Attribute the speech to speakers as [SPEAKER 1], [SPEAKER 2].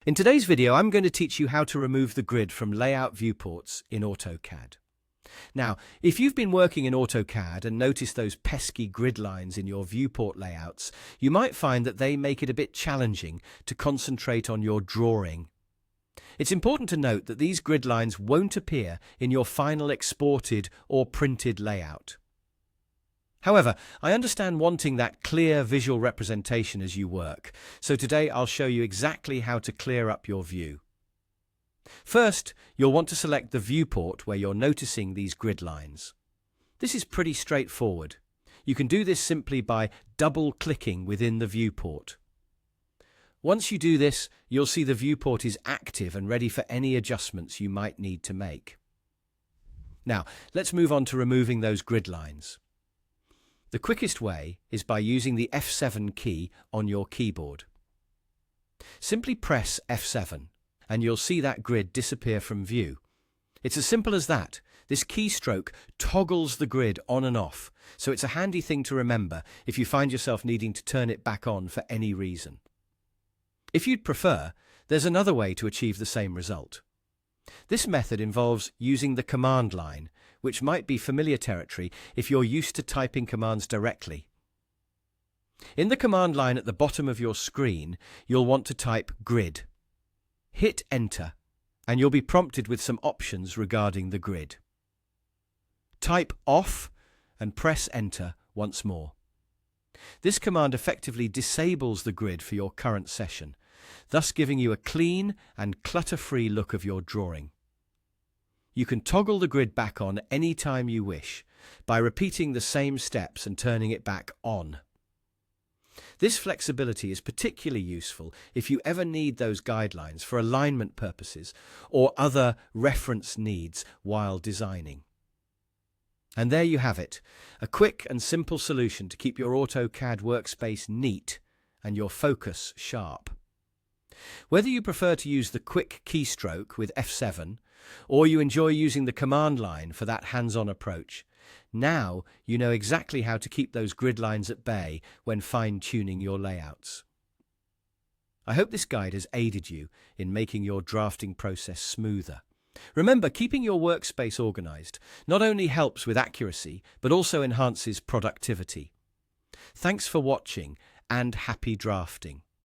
[SPEAKER 1] In today's video, I'm going to teach you how to remove the grid from layout viewports in AutoCAD. Now, if you've been working in AutoCAD and noticed those pesky grid lines in your viewport layouts, you might find that they make it a bit challenging to concentrate on your drawing. It's important to note that these grid lines won't appear in your final exported or printed layout. However, I understand wanting that clear visual representation as you work, so today I'll show you exactly how to clear up your view. First, you'll want to select the viewport where you're noticing these grid lines. This is pretty straightforward. You can do this simply by double-clicking within the viewport. Once you do this, you'll see the viewport is active and ready for any adjustments you might need to make. Now, let's move on to removing those grid lines. The quickest way is by using the F7 key on your keyboard. Simply press F7 and you'll see that grid disappear from view. It's as simple as that. This keystroke toggles the grid on and off, so it's a handy thing to remember if you find yourself needing to turn it back on for any reason. If you'd prefer, there's another way to achieve the same result. This method involves using the command line, which might be familiar territory if you're used to typing commands directly. In the command line at the bottom of your screen, you'll want to type grid. Hit enter, and you'll be prompted with some options regarding the grid. Type off and press enter once more. This command effectively disables the grid for your current session, thus giving you a clean and clutter-free look of your drawing. You can toggle the grid back on any time you wish by repeating the same steps and turning it back on. This flexibility is particularly useful if you ever need those guidelines for alignment purposes or other reference needs while designing. And there you have it, a quick and simple solution to keep your AutoCAD workspace neat and your focus sharp. Whether you prefer to use the quick keystroke with F7 or you enjoy using the command line for that hands-on approach, now you know exactly how to keep those grid lines at bay when fine-tuning your layouts. I hope this guide has aided you in making your drafting process smoother. Remember, keeping your workspace organized not only helps with accuracy, but also enhances productivity. Thanks for watching and happy drafting.